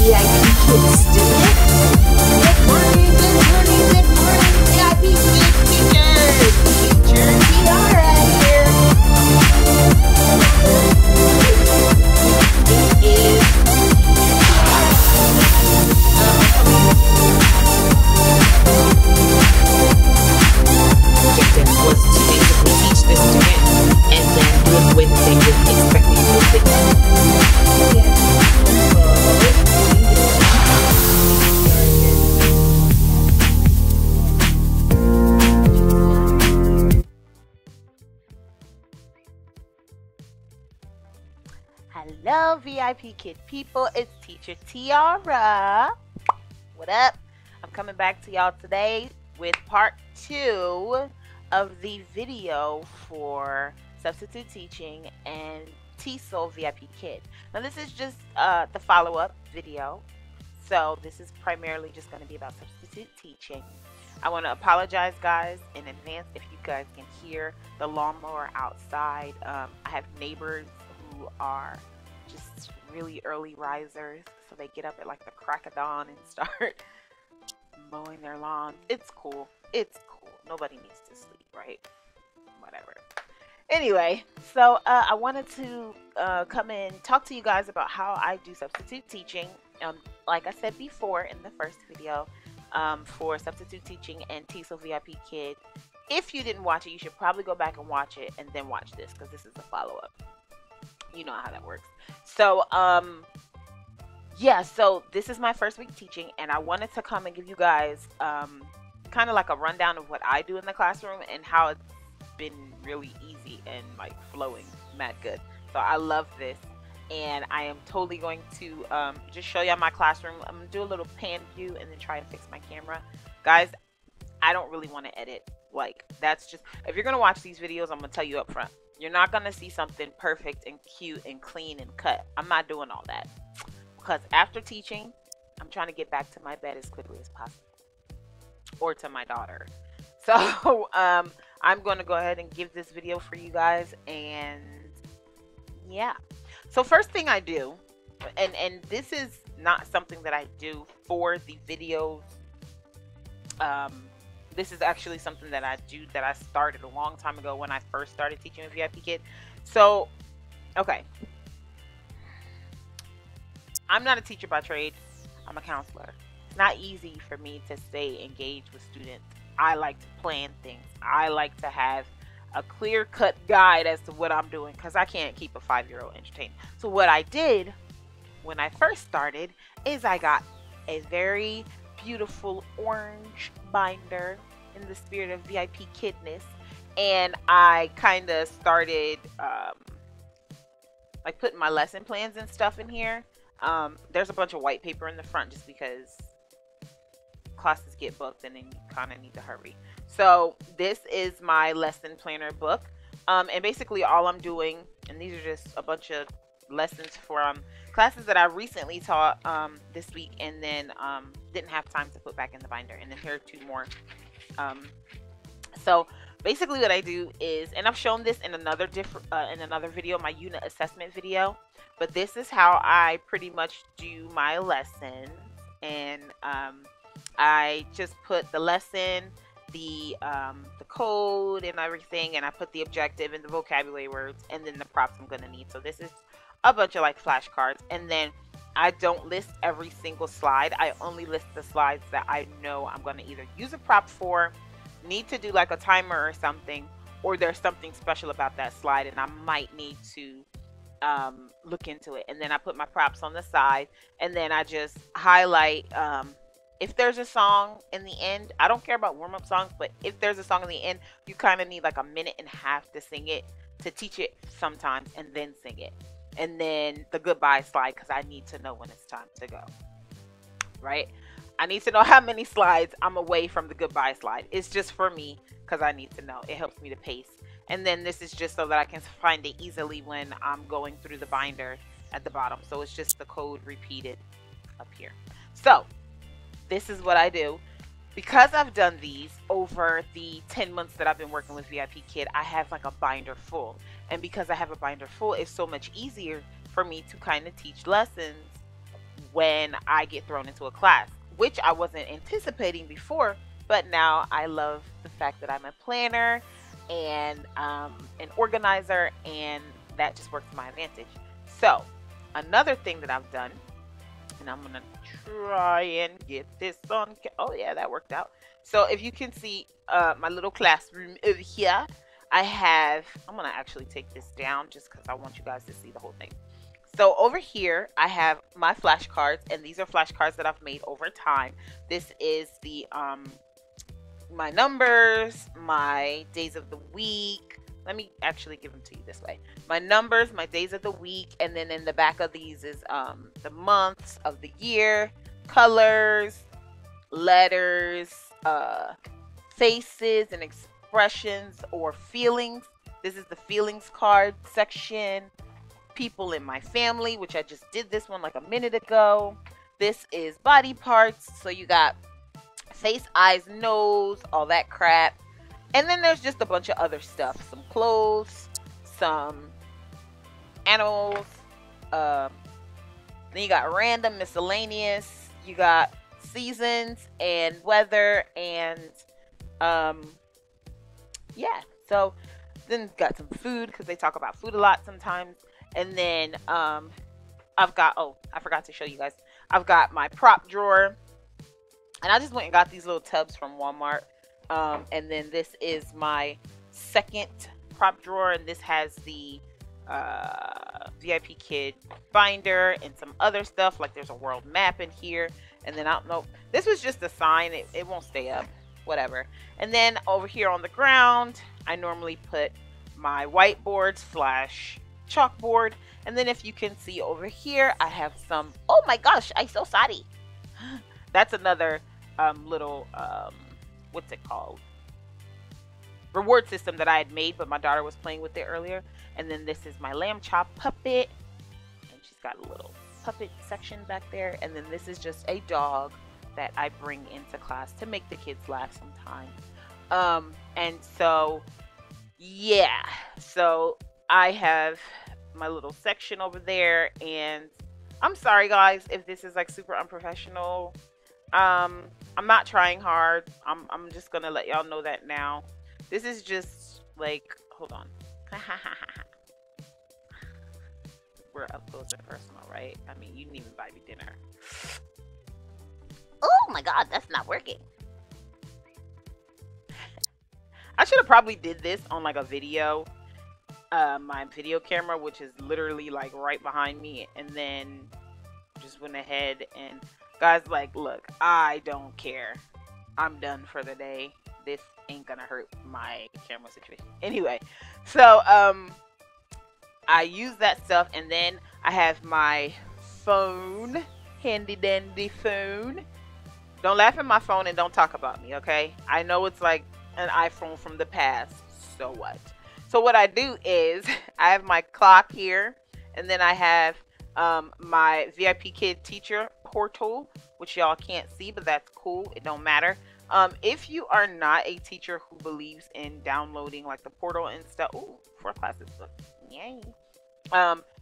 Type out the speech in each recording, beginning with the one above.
VIP Kid student. Good morning, good morning, good morning, VIP Kid teachers. Teacher Tiara here. It is objective was to basically teach the student and then do it the way that they would expect me to do it. Hello, VIP Kid people. It's Teacher Tiara. What up? I'm coming back to y'all today with part 2 of the video for substitute teaching and TESOL-VIPKid. Now this is just the follow-up video, so this is primarily just going to be about substitute teaching. I want to apologize, guys, in advance if you guys can hear the lawnmower outside. I have neighbors who are just really early risers, so they get up at like the crack of dawn and start mowing their lawn. It's cool. It's cool. Nobody needs to sleep, right? Whatever. Anyway, so I wanted to come and talk to you guys about how I do substitute teaching. Like I said before in the first video, for substitute teaching and TESOL-VIPKid. If you didn't watch it, you should probably go back and watch it and then watch this, because this is a follow-up. You know how that works. So, yeah, so this is my first week teaching, and I wanted to come and give you guys kind of like a rundown of what I do in the classroom and how it's been really easy and like flowing mad good. So I love this, and I am totally going to just show y'all my classroom. I'm gonna do a little pan view and then try and fix my camera. Guys, I don't really want to edit. Like, that's just, if you're gonna watch these videos, I'm gonna tell you up front, you're not gonna see something perfect and cute and clean and cut. I'm not doing all that, because after teaching, I'm trying to get back to my bed as quickly as possible, or to my daughter. So I'm going to go ahead and give this video for you guys, and yeah. So first thing I do, and this is not something that I do for the videos, this is actually something that I do, that I started a long time ago when I first started teaching with VIPKid. So, okay. I'm not a teacher by trade. I'm a counselor. It's not easy for me to stay engaged with students. I like to plan things. I like to have a clear-cut guide as to what I'm doing, because I can't keep a 5-year-old entertained. So what I did when I first started is I got a very beautiful orange binder in the spirit of VIPKidness, and I kind of started like putting my lesson plans and stuff in here. There's a bunch of white paper in the front just because classes get booked and then you kind of need to hurry. So this is my lesson planner book, and basically all I'm doing, and these are just a bunch of lessons for classes that I recently taught this week, and then didn't have time to put back in the binder. And then here are 2 more. So basically what I do is, and I've shown this in another video, my unit assessment video, but this is how I pretty much do my lessons. And I just put the lesson, the code and everything, and I put the objective and the vocabulary words, and then the props I'm gonna need. So this is a bunch of like flashcards, and then I don't list every single slide. I only list the slides that I know I'm gonna either use a prop for, need to do like a timer or something, or there's something special about that slide and I might need to look into it. And then I put my props on the side, and then I just highlight if there's a song in the end. I don't care about warm-up songs, but if there's a song in the end, you kind of need like a minute and a half to sing it, to teach it sometimes, and then sing it. And then the goodbye slide, because I need to know when it's time to go, right? I need to know how many slides I'm away from the goodbye slide. It's just for me, because I need to know. It helps me to pace. And then this is just so that I can find it easily when I'm going through the binder at the bottom. So it's just the code repeated up here. So this is what I do. Because I've done these over the 10 months that I've been working with VIPKid, I have like a binder full. And because I have a binder full, it's so much easier for me to kind of teach lessons when I get thrown into a class, which I wasn't anticipating before, but now I love the fact that I'm a planner and an organizer, and that just works to my advantage. So another thing that I've done, and I'm gonna try and get this on. Oh yeah, that worked out. So if you can see my little classroom over here, I'm gonna actually take this down just because I want you guys to see the whole thing. So over here, I have my flashcards, and these are flashcards that I've made over time. This is the my numbers, my days of the week. Let me actually give them to you this way. My numbers, my days of the week, and then in the back of these is the months of the year, colors, letters, faces and expressions or feelings. This is the feelings card section. People in my family, which I just did this one like a minute ago. This is body parts, so you got face, eyes, nose, all that crap. And then there's just a bunch of other stuff. Some clothes, some animals. Then you got random miscellaneous. You got seasons and weather and yeah. So then got some food because they talk about food a lot sometimes. And then I've got, oh, I forgot to show you guys. I've got my prop drawer. And I just went and got these little tubs from Walmart. And then this is my second prop drawer, and this has the VIPKid binder and some other stuff, like there's a world map in here. And then I don't know, this was just a sign, it won't stay up, whatever. And then over here on the ground, I normally put my whiteboard slash chalkboard. And then if you can see over here, I have some, oh my gosh, I'm so sorry. That's another little what's it called, reward system that I had made, but my daughter was playing with it earlier. And then this is my lamb chop puppet, and she's got a little puppet section back there. And then this is just a dog that I bring into class to make the kids laugh sometimes. And so yeah, so I have my little section over there. And I'm sorry guys if this is like super unprofessional. I'm not trying hard. I'm just gonna let y'all know that now. This is just like, hold on. We're up close and personal, right? I mean, you didn't even buy me dinner. Oh my god, that's not working. I should have probably did this on like a video. My video camera, which is literally like right behind me, and then just went ahead and guys, like, look, I don't care. I'm done for the day. This ain't gonna hurt my camera situation. Anyway, so I use that stuff, and then I have my phone, handy dandy phone. Don't laugh at my phone and don't talk about me, okay? I know it's like an iPhone from the past. So what? So what I do is I have my clock here, and then I have my VIPKid teacher portal, which y'all can't see, but that's cool. It don't matter. If you are not a teacher who believes in downloading like the portal and stuff, ooh, 4 classes book, yay.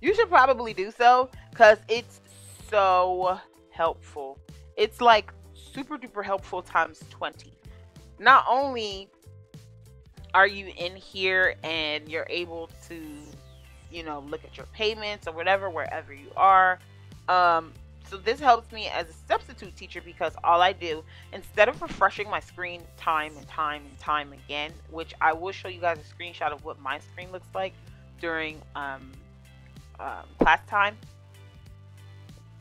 You should probably do so because it's so helpful. It's like super duper helpful times 20. Not only are you in here and you're able to, you know, look at your payments or whatever wherever you are. So this helps me as a substitute teacher because all I do, instead of refreshing my screen time and time again, which I will show you guys a screenshot of what my screen looks like during class time.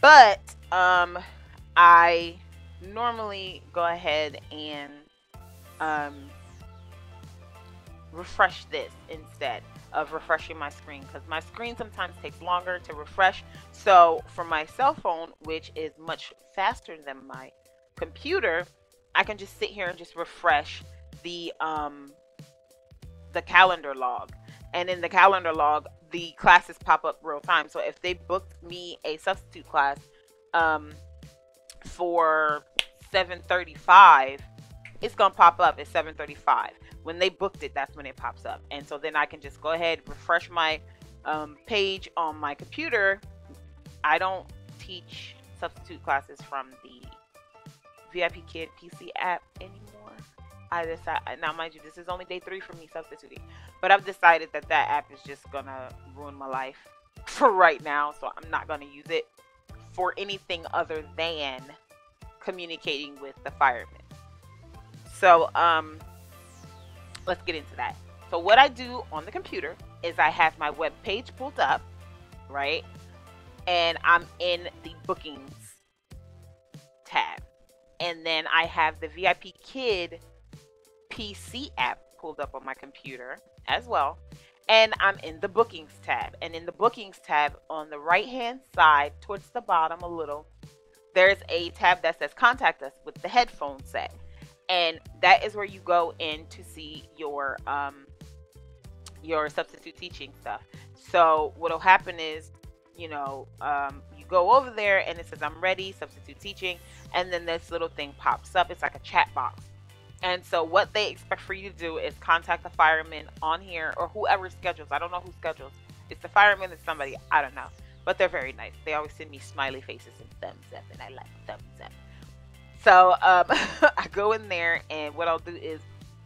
But I normally go ahead and refresh this instead of refreshing my screen, because my screen sometimes takes longer to refresh. So for my cell phone, which is much faster than my computer, I can just sit here and just refresh the calendar log. And in the calendar log, the classes pop up real time. So if they booked me a substitute class for 7:35, it's gonna pop up at 7:35. When they booked it, that's when it pops up. And so then I can just go ahead, refresh my page on my computer. I don't teach substitute classes from the VIPKid PC app anymore. I decided, now mind you, this is only day 3 for me substituting, but I've decided that that app is just gonna ruin my life for right now, so I'm not gonna use it for anything other than communicating with the firemen. So let's get into that. So what I do on the computer is I have my web page pulled up, right, and I'm in the bookings tab, and then I have the VIPKid PC app pulled up on my computer as well, and I'm in the bookings tab. And in the bookings tab on the right hand side towards the bottom a little, there's a tab that says contact us with the headphone set, and that is where you go in to see your substitute teaching stuff. So what'll happen is, you know, you go over there and it says I'm ready, substitute teaching, and then this little thing pops up. It's like a chat box. And so what they expect for you to do is contact the fireman on here, or whoever schedules. I don't know who schedules. It's the fireman, it's somebody, I don't know. But they're very nice. They always send me smiley faces and thumbs up, and I like thumbs up. So I go in there, and what I'll do is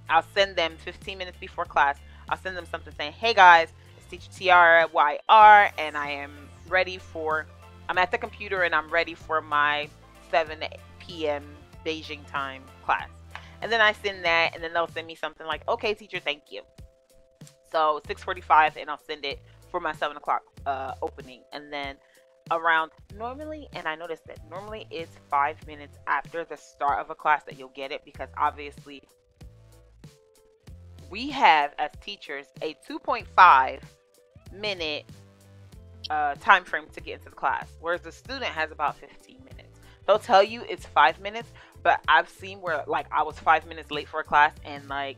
I'll send them 15 minutes before class. I'll send them something saying, hey guys, it's Teacher Tiara YR, and I am ready for, I'm at the computer and I'm ready for my 7 p.m. Beijing time class. And then I send that, and then they'll send me something like, okay, teacher, thank you. So 6:45, and I'll send it for my 7 o'clock opening. And then around, normally, and I noticed that normally it's 5 minutes after the start of a class that you'll get it, because obviously we have, as teachers, a 2.5 minute time frame to get into the class, whereas the student has about 15 minutes. They'll tell you it's 5 minutes, but I've seen where, like, I was 5 minutes late for a class, and, like,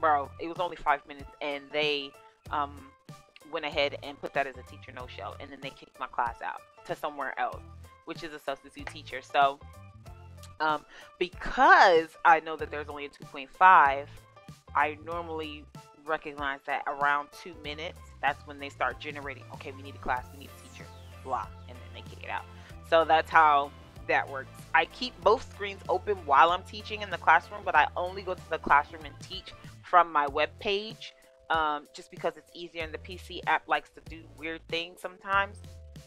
bro, it was only 5 minutes, and they went ahead and put that as a teacher no-show, and then they kicked my class out to somewhere else, which is a substitute teacher. So because I know that there's only a 2.5, I normally recognize that around 2 minutes, that's when they start generating, okay, we need a class, we need a teacher, blah, and then they kick it out. So that's how that works. I keep both screens open while I'm teaching in the classroom, but I only go to the classroom and teach from my web page, just because it's easier, and the PC app likes to do weird things sometimes.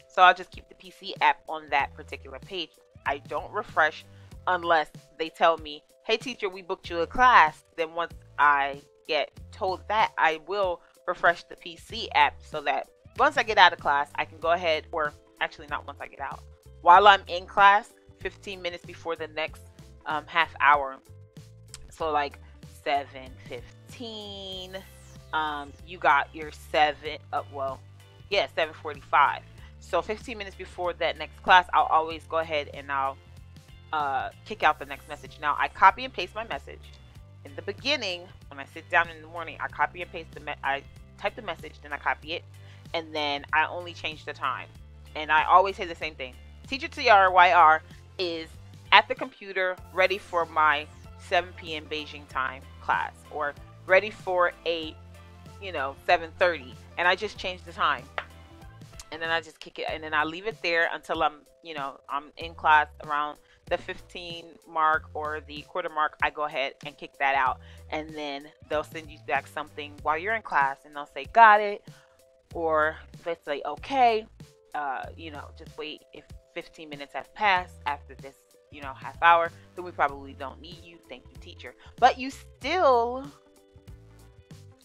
So I'll just keep the PC app on that particular page. I don't refresh unless they tell me, hey teacher, we booked you a class. Then once I get told that, I will refresh the PC app so that once I get out of class, I can go ahead, or actually not once I get out, while I'm in class, 15 minutes before the next half hour. So like 7:15, you got your 7:45. So 15 minutes before that next class, I'll always go ahead and I'll kick out the next message. Now I copy and paste my message. In the beginning, when I sit down in the morning, I copy and paste I type the message, then I copy it, and then I only change the time. And I always say the same thing. Teacher Tiara YR is at the computer ready for my 7 p.m. Beijing time class, or ready for a, 7:30, and I just change the time, and then I just kick it, and then I leave it there until I'm in class around the 15 mark or the quarter mark. I go ahead and kick that out, and then they'll send you back something while you're in class, and they'll say got it, or they'll say okay, just wait. If 15 minutes have passed after this, half hour, then we probably don't need you. Thank you, teacher. But you still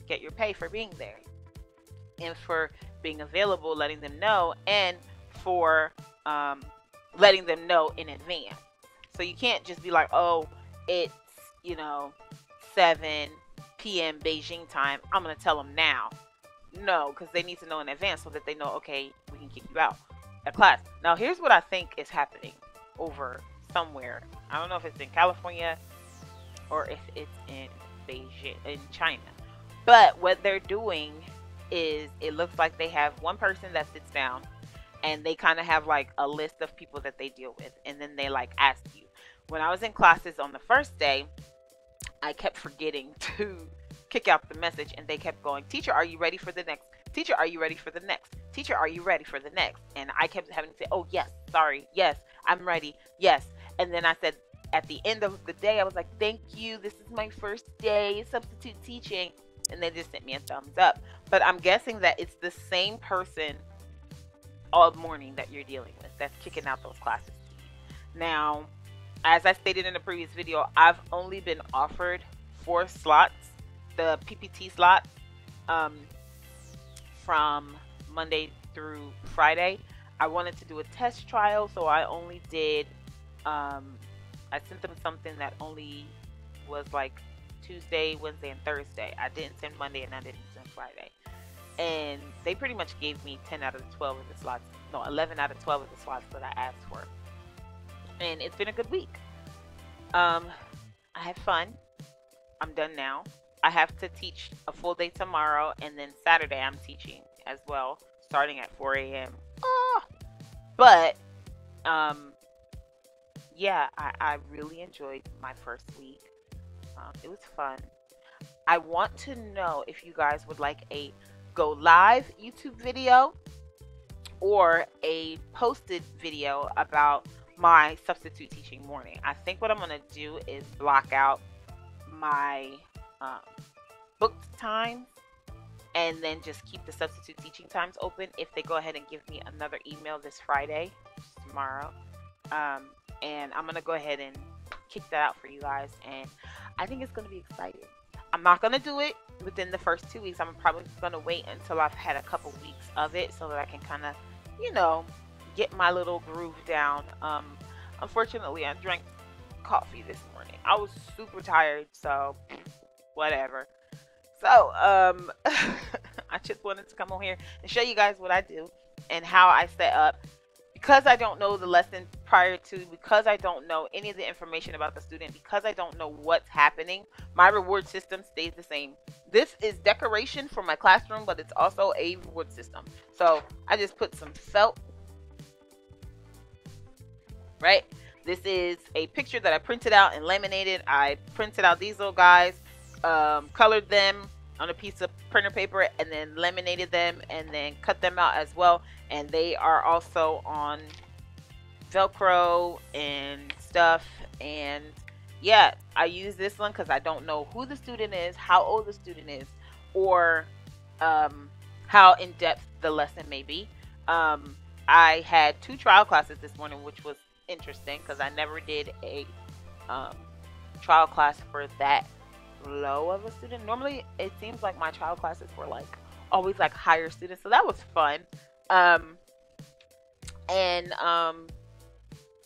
get your pay for being there, and for being available, letting them know, and for letting them know in advance. So you can't just be like, oh, it's 7 p.m. Beijing time, I'm gonna tell them now. No, because they need to know in advance so that they know, okay, we can kick you out of class. Now here's what I think is happening over somewhere. I don't know if it's in California or if it's in Beijing, in China, but what they're doing is, it looks like they have one person that sits down, and they kind of have like a list of people that they deal with, and then they like ask you. When I was in classes on the first day, I kept forgetting to kick out the message, and they kept going, teacher, are you ready for the next? Teacher, are you ready for the next? Teacher, are you ready for the next? And I kept having to say, oh yes, sorry, yes, I'm ready. Yes. And then I said at the end of the day, I was like, thank you. This is my first day substitute teaching. And they just sent me a thumbs up. But I'm guessing that it's the same person all morning that you're dealing with that's kicking out those classes. Now, as I stated in the previous video, I've only been offered 4 slots, the PPT slot, from Monday through Friday. I wanted to do a test trial, so I only did, I sent them something that only was like Tuesday, Wednesday, and Thursday. I didn't send Monday and I didn't send Friday. And they pretty much gave me 10 out of the 12 of the slots, no, 11 out of 12 of the slots that I asked for. And it's been a good week. I had fun. I'm done now. I have to teach a full day tomorrow, and then Saturday I'm teaching as well, starting at 4 a.m. But, yeah, I really enjoyed my first week. It was fun. I want to know if you guys would like a go live YouTube video or a posted video about my substitute teaching morning. I think what I'm going to do is block out my booked times and then just keep the substitute teaching times open if they go ahead and give me another email this Friday, tomorrow. And I'm going to go ahead and kick that out for you guys, and I think it's going to be exciting. I'm not going to do it within the first 2 weeks. I'm probably going to wait until I've had a couple weeks of it so that I can kind of, you know, get my little groove down. Unfortunately, I drank coffee this morning. I was super tired, so whatever. So, I just wanted to come on here and show you guys what I do and how I set up. Because I don't know the lesson prior to, because I don't know any of the information about the student, because I don't know what's happening, my reward system stays the same. This is decoration for my classroom, but it's also a reward system. So I just put some felt, right? This is a picture that I printed out and laminated. I printed out these little guys, colored them on a piece of printer paper, and then laminated them and then cut them out as well. And they are also on Velcro and stuff. And yeah, I use this one because I don't know who the student is, how old the student is, or how in-depth the lesson may be. I had 2 trial classes this morning, which was interesting because I never did a trial class for that low of a student. Normally it seems like my trial classes were like always like higher students, so that was fun.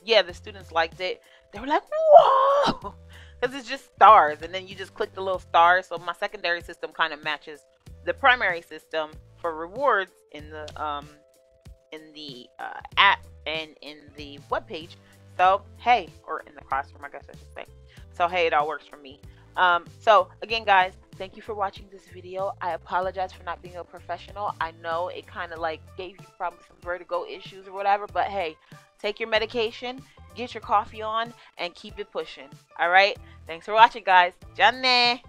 Yeah, the students liked it. They were like, whoa, because it's just stars, and then you just click the little stars. So my secondary system kind of matches the primary system for rewards in the app and in the web page. So hey, or in the classroom, I guess I should say. So hey, it all works for me. So again, guys, thank you for watching this video. I apologize for not being a professional. I know it kind of like gave you probably some vertigo issues or whatever, but hey, take your medication, get your coffee on, and keep it pushing. All right, thanks for watching, guys. Janne.